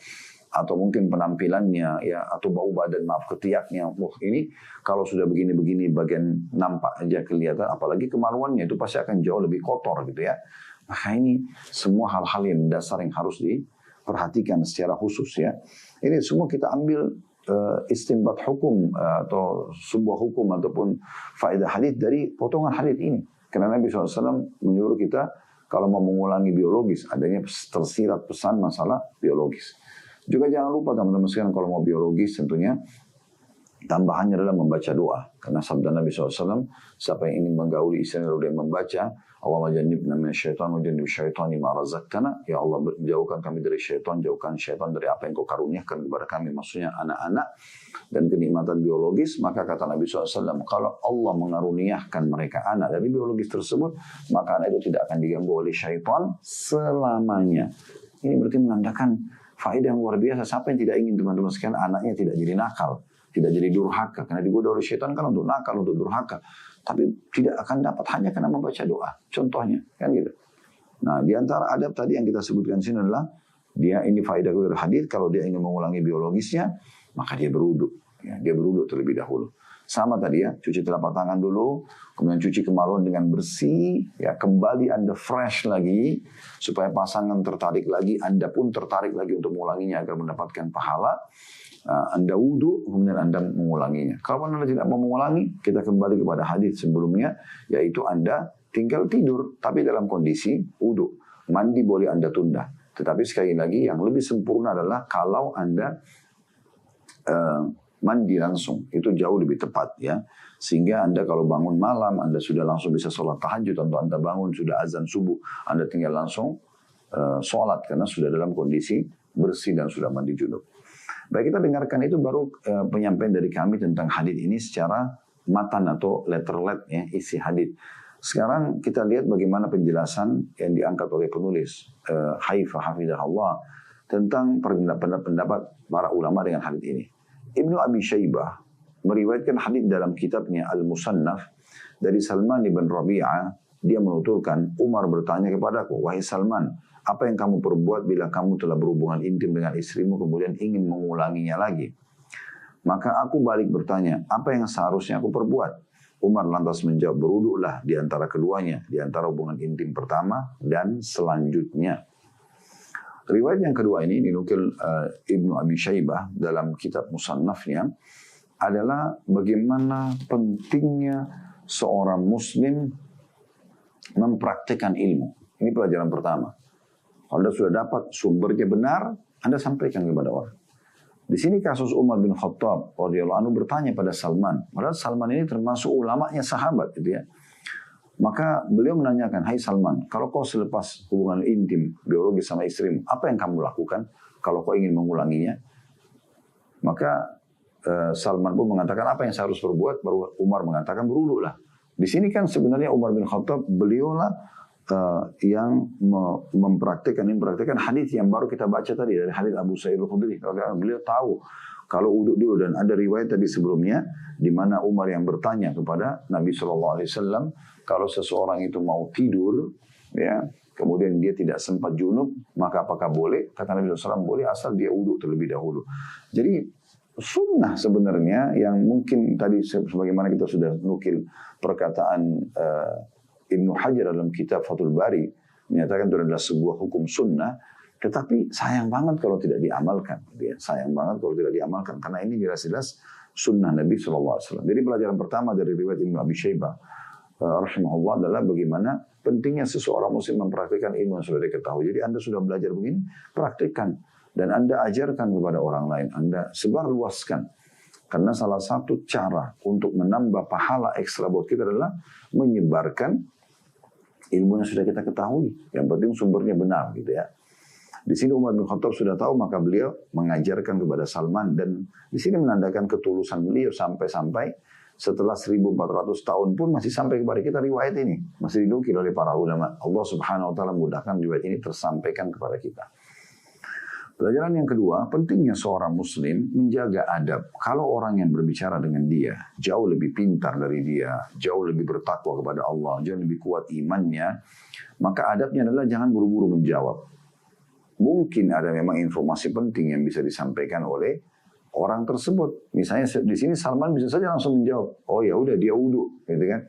atau mungkin penampilannya, ya, atau bau badan, maaf, ketiaknya. Wah, ini kalau sudah begini-begini bagian nampak aja kelihatan, apalagi kemaluannya itu pasti akan jauh lebih kotor gitu ya. Maka ini semua hal-hal yang dasar yang harus diperhatikan secara khusus ya. Ini semua kita ambil istinbat hukum atau sebuah hukum ataupun faedah hadis dari potongan hadis ini. Karena Nabi SAW menyuruh kita kalau mau mengulangi biologis, adanya tersirat pesan masalah biologis. Juga jangan lupa teman-teman sekalian, kalau mau biologis tentunya tambahannya adalah membaca doa. Karena sabda Nabi SAW, siapa yang ingin menggauli istrinya lalu dia membaca, Allahumma jannibna minasyaitan wa jannib syaitani ma razaqtana. Ya Allah, jauhkan kami dari syaitan, jauhkan syaitan dari apa yang kau karuniakan kepada kami. Maksudnya anak-anak dan kenikmatan biologis. Maka kata Nabi SAW, kalau Allah mengaruniakan mereka anak dari biologis tersebut, maka anak itu tidak akan diganggu oleh syaitan selamanya. Ini berarti menandakan faedah yang luar biasa. Siapa yang tidak ingin teman-teman sekalian anaknya tidak jadi nakal, tidak jadi durhaka, karena digoda oleh syaitan kan untuk nakal, untuk durhaka. Tapi tidak akan dapat hanya karena membaca doa. Contohnya, kan gitu. Nah, di antara adab tadi yang kita sebutkan sini adalah dia ini faedah dari hadis, kalau dia ingin mengulangi biologisnya, maka dia berwudu. Ya, dia berwudu terlebih dahulu. Sama tadi ya, cuci telapak tangan dulu, kemudian cuci kemaluan dengan bersih, ya kembali Anda fresh lagi, supaya pasangan tertarik lagi, Anda pun tertarik lagi untuk mengulanginya agar mendapatkan pahala. Anda wudu, kemudian Anda mengulanginya. Kalau Anda tidak mau mengulangi, kita kembali kepada hadis sebelumnya, yaitu Anda tinggal tidur, tapi dalam kondisi wudu. Mandi boleh Anda tunda. Tetapi sekali lagi, yang lebih sempurna adalah kalau Anda mandi langsung, itu jauh lebih tepat ya. Sehingga Anda kalau bangun malam, Anda sudah langsung bisa sholat tahajud, atau Anda bangun sudah azan subuh, Anda tinggal langsung sholat karena sudah dalam kondisi bersih dan sudah mandi junub. Baik, kita dengarkan itu baru penyampaian dari kami tentang hadis ini secara matan atau letterlet ya, isi hadis. Sekarang kita lihat bagaimana penjelasan yang diangkat oleh penulis Haifah hafizahullah tentang pendapat para ulama dengan hadis ini. Ibnu Abi Syaibah meriwayatkan hadis dalam kitabnya Al-Musannaf dari Salman bin Rabi'ah. Dia menuturkan, Umar bertanya kepadaku, wahai Salman, apa yang kamu perbuat bila kamu telah berhubungan intim dengan istrimu kemudian ingin mengulanginya lagi? Maka aku balik bertanya, apa yang seharusnya aku perbuat? Umar lantas menjawab, berwudulah di antara keduanya, di antara hubungan intim pertama dan selanjutnya. Riwayat yang kedua ini dinukil Ibnu Abi Syaibah dalam kitab Musannafnya adalah bagaimana pentingnya seorang muslim mempraktikkan ilmu. Ini pelajaran pertama. Kalau Anda sudah dapat sumbernya benar, Anda sampaikan kepada orang. Di sini kasus Umar bin Khattab radhiyallahu anhu bertanya pada Salman. Padahal Salman ini termasuk ulamanya sahabat gitu ya. Maka beliau menanyakan, hai Salman, kalau kau selepas hubungan intim biologis sama istrimu, apa yang kamu lakukan kalau kau ingin mengulanginya? Maka Salman pun mengatakan, apa yang saya harus perbuat? Baru Umar mengatakan, berwudulah Di sini kan sebenarnya Umar bin Khattab beliaulah yang mempraktikkan hadis yang baru kita baca tadi dari hadis Abu Sa'id Al-Khudri. Beliau tahu kalau uduk dulu, dan ada riwayat tadi sebelumnya di mana Umar yang bertanya kepada Nabi SAW, kalau seseorang itu mau tidur, ya, kemudian dia tidak sempat junub, maka apakah boleh? Kata Nabi SAW, boleh asal dia uduk terlebih dahulu. Jadi sunnah sebenarnya yang mungkin tadi sebagaimana kita sudah nukil perkataan Ibnu Hajar dalam kitab Fathul Bari menyatakan itu adalah sebuah hukum sunnah, tetapi sayang banget kalau tidak diamalkan. Sayang banget kalau tidak diamalkan, karena ini jelas-jelas sunnah Nabi SAW. Jadi pelajaran pertama dari riwayat Ibnu Abi Syaibah rahimahullah adalah bagaimana pentingnya seseorang muslim mempraktikkan ilmu yang sudah diketahui. Jadi Anda sudah belajar begini, praktikkan. Dan Anda ajarkan kepada orang lain. Anda sebarluaskan. Karena salah satu cara untuk menambah pahala ekstra buat kita adalah menyebarkan ilmu yang sudah kita ketahui. Yang penting sumbernya benar gitu ya. Di sini Umar bin Khattab sudah tahu, maka beliau mengajarkan kepada Salman, dan di sini menandakan ketulusan beliau sampai-sampai setelah 1400 tahun pun masih sampai kepada kita riwayat ini, masih dinukil oleh para ulama. Allah Subhanahu wa taala mudahkan riwayat ini tersampaikan kepada kita. Pelajaran yang kedua, pentingnya seorang muslim menjaga adab. Kalau orang yang berbicara dengan dia jauh lebih pintar dari dia, jauh lebih bertakwa kepada Allah, jauh lebih kuat imannya, maka adabnya adalah jangan buru-buru menjawab. Mungkin ada memang informasi penting yang bisa disampaikan oleh orang tersebut. Misalnya di sini Salman bisa saja langsung menjawab, oh ya udah dia wudu, gitu kan?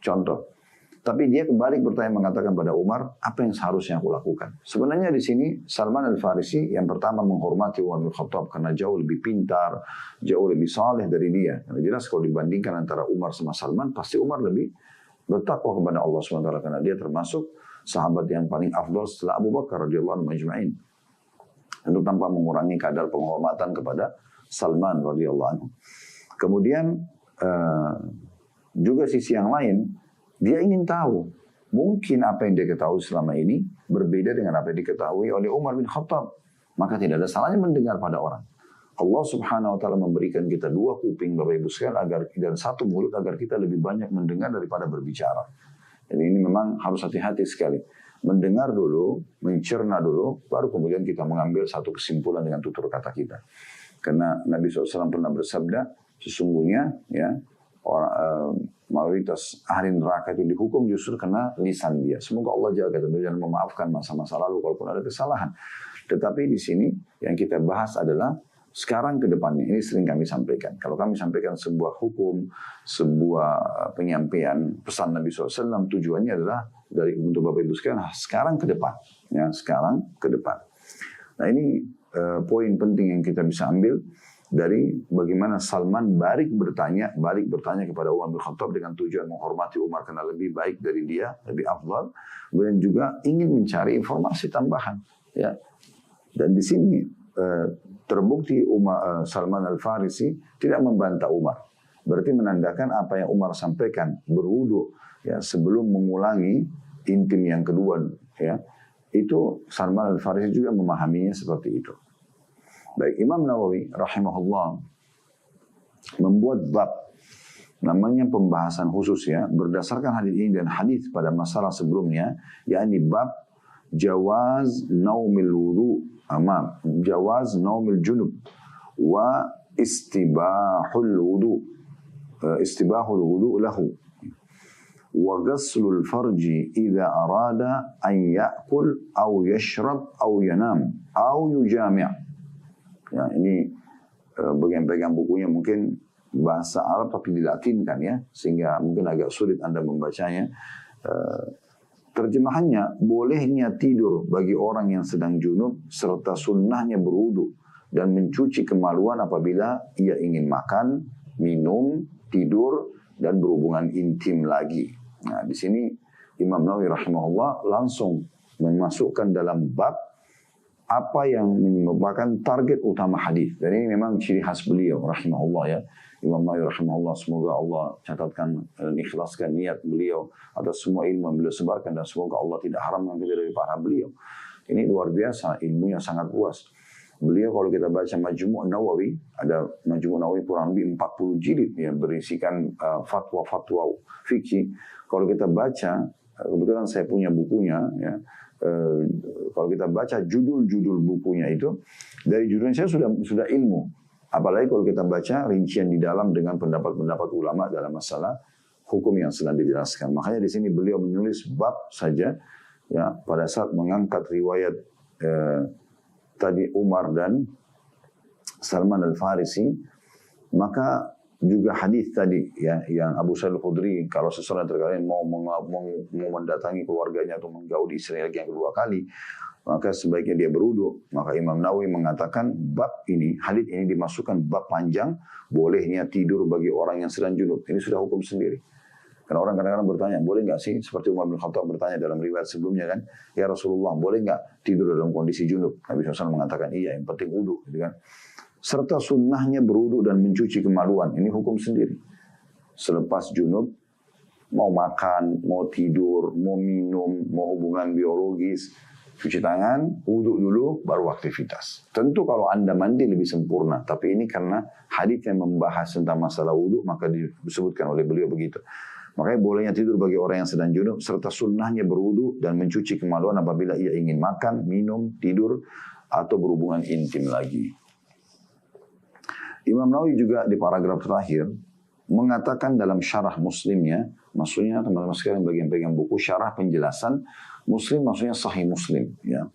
Contoh. Tapi dia kembali bertanya, mengatakan pada Umar, apa yang seharusnya aku lakukan? Sebenarnya di sini Salman Al-Farisi yang pertama menghormati Umar bin Khattab karena jauh lebih pintar, jauh lebih saleh dari dia. Karena jelas kalau dibandingkan antara Umar sama Salman, pasti Umar lebih bertakwa kepada Allah SWT karena dia termasuk sahabat yang paling afdal setelah Abu Bakar radhiyallahu anhu majma'in. Tentu tanpa mengurangi kadar penghormatan kepada Salman radhiyallahu anhu. Kemudian juga sisi yang lain, dia ingin tahu mungkin apa yang dia ketahui selama ini berbeda dengan apa yang diketahui oleh Umar bin Khattab. Maka tidak ada salahnya mendengar pada orang. Allah Subhanahu wa taala memberikan kita dua kuping Bapak Ibu sekalian dan satu mulut agar kita lebih banyak mendengar daripada berbicara. Jadi ini memang harus hati-hati sekali. Mendengar dulu, mencerna dulu, baru kemudian kita mengambil satu kesimpulan dengan tutur kata kita. Karena Nabi SAW pernah bersabda, sesungguhnya ya mayoritas ahli neraka itu dihukum justru karena lisan dia. Semoga Allah jaga tentu dan memaafkan masa-masa lalu kalaupun ada kesalahan. Tetapi di sini yang kita bahas adalah sekarang ke depannya. Ini sering kami sampaikan. Kalau kami sampaikan sebuah hukum, sebuah penyampaian pesan Nabi SAW, tujuannya adalah untuk Bapak Ibu sekalian sekarang ke depan. Ya, sekarang ke depan. Nah ini poin penting yang kita bisa ambil dari bagaimana Salman balik bertanya kepada Umar bin Khattab dengan tujuan menghormati Umar karena lebih baik dari dia, lebih afdal, dan juga ingin mencari informasi tambahan. Ya. Dan di sini terbukti Salman Al-Farisi tidak membantah Umar. Berarti menandakan apa yang Umar sampaikan berwudu ya sebelum mengulangi intim yang kedua ya. Itu Salman Al-Farisi juga memahaminya seperti itu. Baik, Imam Nawawi rahimahullah membuat bab namanya pembahasan khusus ya berdasarkan hadis ini dan hadis pada masalah sebelumnya, yakni bab jawaz naumil wudu jawaz naumil junub wa istibahul wudu lahu wa ghaslul farji idza arada an ya'kul aw yashrab aw yanam aw yujami'. Ya, ini bagian pegang bukunya mungkin bahasa Arab tapi dilatinkan ya, sehingga mungkin agak sulit Anda membacanya. Terjemahannya, bolehnya tidur bagi orang yang sedang junub serta sunnahnya berwudu dan mencuci kemaluan apabila ia ingin makan, minum, tidur dan berhubungan intim lagi. Nah, di sini Imam Nawawi rahimahullah langsung memasukkan dalam bab apa yang merupakan target utama hadis. Dan ini memang ciri khas beliau rahimahullah ya. Imam Nawawi rahimahullah, semoga Allah catatkan dan ikhlaskan niat beliau atas semua ilmu yang beliau sebarkan dan semoga Allah tidak haramkan kita dari para beliau. Ini luar biasa, ilmunya sangat luas. Beliau kalau kita baca Majmu' Nawawi, ada Majmu' Nawawi kurang lebih 40 jilid yang berisikan fatwa-fatwa fikih. Kalau kita baca, kebetulan saya punya bukunya, ya, kalau kita baca judul-judul bukunya itu, dari judulnya saya sudah ilmu. Apalagi kalau kita baca rincian di dalam dengan pendapat-pendapat ulama dalam masalah hukum yang sedang dijelaskan. Makanya di sini beliau menulis bab saja, ya, pada saat mengangkat riwayat tadi Umar dan Salman Al-Farisi, maka juga hadis tadi, ya, yang Abu Sa'id Al-Khudri, kalau seseorang terkadang mau mendatangi keluarganya atau menggauli istrinya yang kedua kali, maka sebaiknya dia berwudu. Maka Imam Nawawi mengatakan bab ini, hadis ini dimasukkan bab panjang, bolehnya tidur bagi orang yang sedang junub. Ini sudah hukum sendiri. Karena orang kadang-kadang bertanya, boleh nggak sih? Seperti Umar bin Khattab bertanya dalam riwayat sebelumnya kan, ya Rasulullah, boleh nggak tidur dalam kondisi junub? Nabi SAW mengatakan, iya, yang penting wudu, gitu kan. Serta sunnahnya berwudu dan mencuci kemaluan. Ini hukum sendiri. Selepas junub, mau makan, mau tidur, mau minum, mau hubungan biologis, cuci tangan, wudu dulu, baru aktivitas. Tentu kalau Anda mandi lebih sempurna. Tapi ini karena hadis yang membahas tentang masalah wudu, maka disebutkan oleh beliau begitu. Makanya bolehnya tidur bagi orang yang sedang junub, serta sunnahnya berwudu dan mencuci kemaluan apabila ia ingin makan, minum, tidur, atau berhubungan intim lagi. Imam Nawawi juga di paragraf terakhir mengatakan dalam syarah Muslimnya, maksudnya teman-teman sekalian bagi yang pegang buku syarah penjelasan Muslim, maksudnya Sahih Muslim. Ya.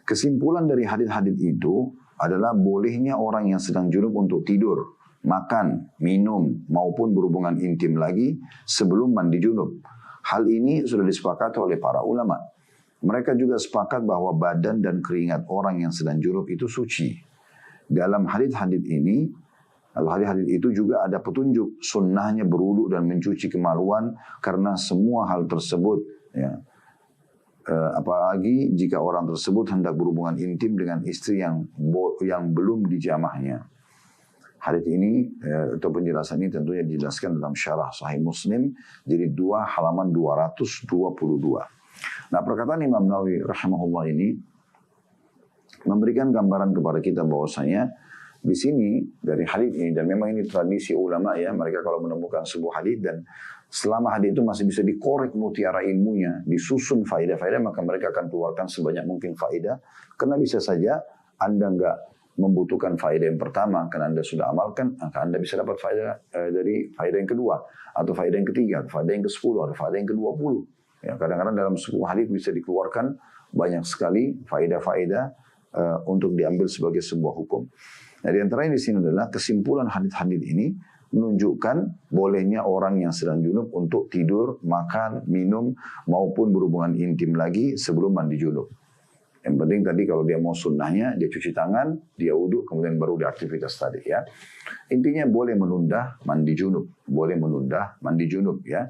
Kesimpulan dari hadis-hadis itu adalah bolehnya orang yang sedang junub untuk tidur, makan, minum, maupun berhubungan intim lagi sebelum mandi junub. Hal ini sudah disepakati oleh para ulama. Mereka juga sepakat bahwa badan dan keringat orang yang sedang junub itu suci. Dalam hadis-hadis ini, hadis-hadis itu juga ada petunjuk sunnahnya berwudu dan mencuci kemaluan karena semua hal tersebut, ya. Apalagi jika orang tersebut hendak berhubungan intim dengan istri yang belum dijamahnya. Hadis ini atau penjelasan ini tentunya dijelaskan dalam syarah Sahih Muslim jadi 2 halaman 222. Nah, perkataan Imam Nawawi rahimahullah ini memberikan gambaran kepada kita bahwasanya di sini dari hadis ini, dan memang ini tradisi ulama, ya, mereka kalau menemukan sebuah hadis dan selama hadis itu masih bisa dikorek mutiara ilmunya, disusun faedah-faedah, maka mereka akan keluarkan sebanyak mungkin faedah, karena bisa saja Anda enggak membutuhkan faedah yang pertama karena Anda sudah amalkan, maka Anda bisa dapat faedah dari faedah yang kedua, atau faedah yang ketiga, atau faedah yang ke-10, atau faedah yang ke-20. Ya, kadang-kadang dalam sebuah hadis bisa dikeluarkan banyak sekali faedah-faedah untuk diambil sebagai sebuah hukum. Nah, di antaranya di sini adalah kesimpulan hadis-hadis ini menunjukkan bolehnya orang yang sedang junub untuk tidur, makan, minum, maupun berhubungan intim lagi sebelum mandi junub. Yang penting tadi kalau dia mau sunnahnya, dia cuci tangan, dia wudu, kemudian baru dia aktivitas tadi, ya. Intinya boleh menunda mandi junub, boleh menunda mandi junub, ya.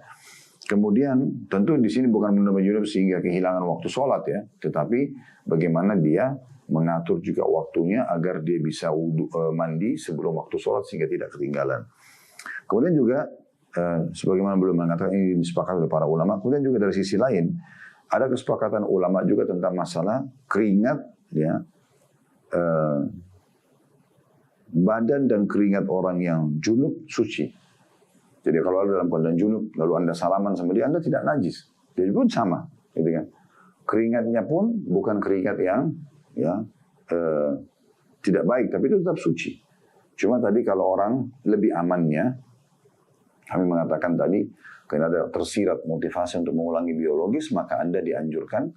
Kemudian tentu di sini bukan menunda mandi junub sehingga kehilangan waktu sholat, ya, tetapi bagaimana dia mengatur juga waktunya agar dia bisa mandi sebelum waktu sholat sehingga tidak ketinggalan. Kemudian juga sebagaimana belum mengatakan ini disepakati oleh para ulama. Kemudian juga dari sisi lain ada kesepakatan ulama juga tentang masalah keringat, ya, badan dan keringat orang yang junub suci. Jadi kalau ada dalam keadaan junub lalu Anda salaman sama dia, Anda tidak najis. Jadi pun sama, gitu kan. Keringatnya pun bukan keringat yang, ya, tidak baik, tapi itu tetap suci. Cuma tadi kalau orang lebih amannya, kami mengatakan tadi, karena ada tersirat motivasi untuk mengulangi biologis, maka Anda dianjurkan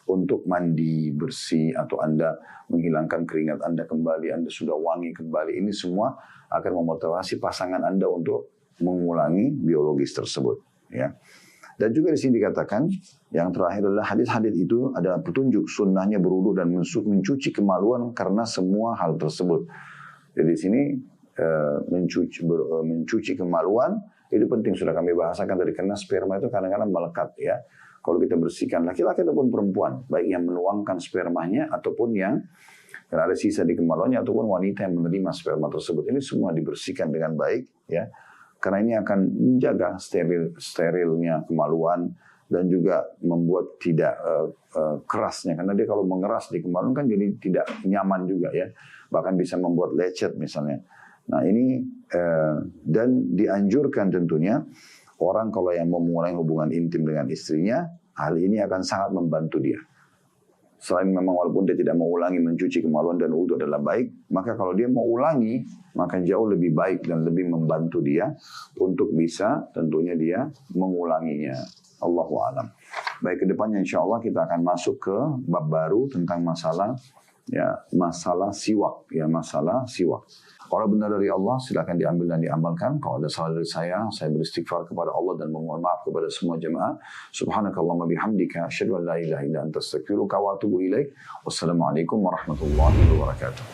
untuk mandi bersih, atau Anda menghilangkan keringat Anda kembali, Anda sudah wangi kembali. Ini semua akan memotivasi pasangan Anda untuk mengulangi biologis tersebut, ya. Dan juga di sini dikatakan yang terakhir adalah hadis-hadis itu ada petunjuk sunnahnya berwudu dan mencuci kemaluan karena semua hal tersebut. Jadi di sini mencuci kemaluan itu penting, sudah kami bahasakan tadi, karena sperma itu kadang-kadang melekat, ya. Kalau kita bersihkan laki-laki ataupun perempuan, baik yang menuangkan spermanya ataupun yang karena ada sisa di kemaluannya, ataupun wanita yang menerima sperma tersebut, ini semua dibersihkan dengan baik, ya. Karena ini akan menjaga sterilnya kemaluan, dan juga membuat tidak kerasnya, karena dia kalau mengeras di kemaluan kan jadi tidak nyaman juga ya, bahkan bisa membuat lecet misalnya. Nah ini dan dianjurkan tentunya orang kalau yang mau mengulangi hubungan intim dengan istrinya, hal ini akan sangat membantu dia. Selain memang walaupun dia tidak mau ulangi mencuci kemaluan dan wudhu adalah baik, maka kalau dia mau ulangi, maka jauh lebih baik dan lebih membantu dia untuk bisa tentunya dia mengulanginya. Allahu a'lam. Baik, kedepannya insya Allah kita akan masuk ke bab baru tentang masalah siwak, masalah siwak. Kalau benar dari Allah, silakan diambil dan diamalkan. Kalau ada salah dari saya beristighfar kepada Allah dan memohon maaf kepada semua jemaah. Subhanakallahumma bihamdika, asyhadu an la ilaha illa anta, astaghfiruka wa atubu ilaik. Wassalamualaikum warahmatullahi wabarakatuh.